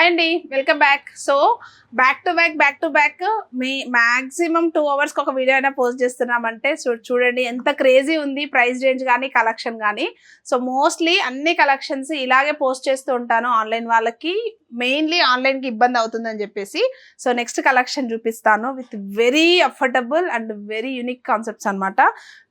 Hi అండి, welcome back. So back to back me maximum 2 hours ఒక video అయినా post చేస్తున్నామంటే చూడండి ఎంత క్రేజీ ఉంది ప్రైస్ రేంజ్ కానీ కలెక్షన్ కానీ. సో మోస్ట్లీ అన్ని కలెక్షన్స్ ఇలాగే పోస్ట్ చేస్తూ ఉంటాను ఆన్లైన్ వాళ్ళకి, మెయిన్లీ ఆన్లైన్కి ఇబ్బంది అవుతుందని చెప్పేసి. సో నెక్స్ట్ కలెక్షన్ చూపిస్తాను with very affordable and very unique concepts అనమాట.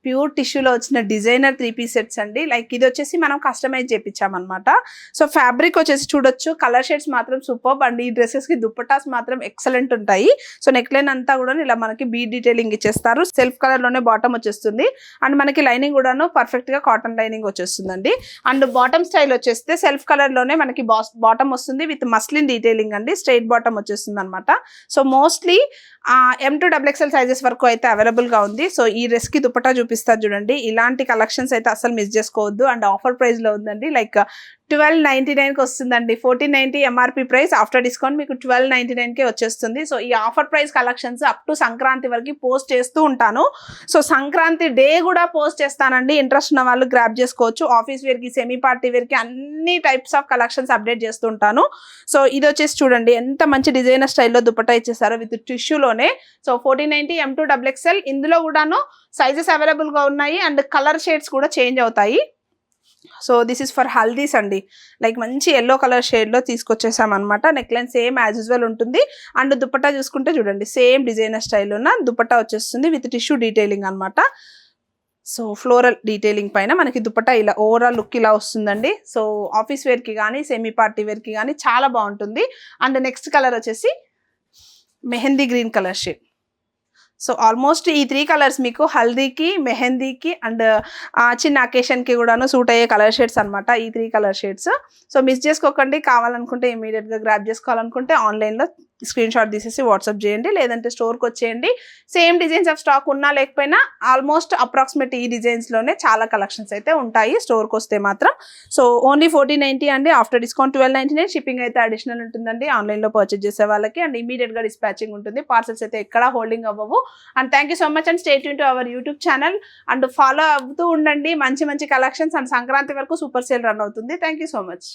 ప్యూర్ టిష్యూలో వచ్చిన డిజైనర్ 3-piece సెట్స్ అండి. లైక్ ఇది వచ్చేసి మనం కస్టమైజ్ చేయించామన్నమాట. సో ఫ్యాబ్రిక్ వచ్చేసి చూడొచ్చు, కలర్ షేడ్స్ మాత్రం సూపర్ అండ్ ఈ డ్రెస్సెస్కి దుప్పటాస్ మాత్రం ఎక్సలెంట్ ఉంటాయి. సో నెక్ లైన్ అంతా కూడా ఇలా మనకి బీడ్ డీటెయిలింగ్ ఇచ్చేస్తారు. సెల్ఫ్ కలర్లోనే బాటమ్ వచ్చేస్తుంది అండ్ మనకి లైనింగ్ కూడాను పర్ఫెక్ట్గా కాటన్ లైనింగ్ వచ్చేస్తుందండి. అండ్ బాటమ్ స్టైల్ వచ్చేస్తే సెల్ఫ్ కలర్లోనే మనకి బాటమ్ వస్తుంది విత్ మస్లిన్ డీటెయిలింగ్ అండి. స్ట్రైట్ బాటమ్ వచ్చేస్తుంది అనమాట. So mostly M to XXL sizes వరకు అయితే అవైలబుల్గా ఉంది. సో ఈ డ్రెస్కి దుపట్టా చూపిస్తారు చూడండి. ఇలాంటి కలెక్షన్స్ అయితే అసలు మిస్ చేసుకోవద్దు అండ్ ఆఫర్ ప్రైస్లో ఉందండి. లైక్ 1299కి వస్తుందండి. 1490 MRP ప్రైస్, ఆఫ్టర్ డిస్కౌంట్ మీకు 1299కే వచ్చేస్తుంది. సో ఈ offer price collections up to Sankranti వరకు పోస్ట్ చేస్తూ ఉంటాను. సో సంక్రాంతి డే కూడా పోస్ట్ చేస్తానండి. ఇంట్రెస్ట్ ఉన్న వాళ్ళు గ్రాప్ చేసుకోవచ్చు. ఆఫీస్ వేర్కి, సెమీ పార్టీ వేర్కి అన్ని టైప్స్ ఆఫ్ కలెక్షన్స్ అప్డేట్ చేస్తూ ఉంటాను. సో ఇది వచ్చేసి చూడండి ఎంత మంచి డిజైనర్ స్టైల్లో దుపట్టా ఇచ్చేసారో విత్ టిష్యూలోనే. So 1490 M to XXL. ఇందులో కూడాను సైజెస్ అవైలబుల్గా ఉన్నాయి అండ్ కలర్ షేడ్స్ కూడా చేంజ్ అవుతాయి. So this is for haldis అండి. లైక్ మంచి ఎల్లో కలర్ షేడ్లో తీసుకొచ్చేసాం అనమాట. Neck line same as usual ఉంటుంది అండ్ దుపట్టా చూసుకుంటే చూడండి సేమ్ డిజైనర్ స్టైల్ ఉన్న దుపట్టా వచ్చేస్తుంది విత్ టిష్యూ డీటెయిలింగ్ అనమాట. సో ఫ్లోరల్ డీటెయిలింగ్ పైన మనకి దుపట్టా ఇలా ఓవరాల్ లుక్ ఇలా వస్తుందండి. సో ఆఫీస్ వేర్కి కానీ సెమీ పార్టీ వేర్కి కానీ చాలా బాగుంటుంది. అండ్ నెక్స్ట్ కలర్ వచ్చేసి mehndi green colour shade. So almost ఈ 3 కలర్స్ మీకు హల్దీకి, మెహందీకి అండ్ చిన్న అకేషన్కి కూడాను సూట్ అయ్యే కలర్ షేడ్స్ అనమాట. ఈ 3 కలర్ షేడ్స్. సో మిస్ చేసుకోకండి. కావాలనుకుంటే ఇమీడియట్గా గ్రాప్ చేసుకోవాలనుకుంటే ఆన్లైన్లో స్క్రీన్ షాట్ తీసేసి వాట్సాప్ చేయండి, లేదంటే స్టోర్కి వచ్చేయండి. సేమ్ డిజైన్స్ ఆఫ్ స్టాక్ ఉన్నా లేకపోయినా ఆల్మోస్ట్ అప్రాక్సిమేట్ ఈ డిజైన్స్లోనే చాలా కలెక్షన్స్ అయితే ఉంటాయి స్టోర్కి వస్తే మాత్రం. సో ఓన్లీ 1490 అండి. After discount 1299. షిప్పింగ్ అయితే అడిషనల్ ఉంటుందండి ఆన్లైన్లో పర్చేజ్ చేసే వాళ్ళకి అండ్ ఇమీడియట్గా డిస్పాచింగ్ ఉంటుంది. పార్సల్స్ అయితే ఎక్కడా హోల్డింగ్ అవ్వవు. And thank you so much and stay tune to our YouTube channel and follow అవుతూ ఉండండి. మంచి మంచి కలెక్షన్స్ అండ్ సంక్రాంతి వరకు సూపర్ సేల్ రన్ అవుతుంది. Thank you so much.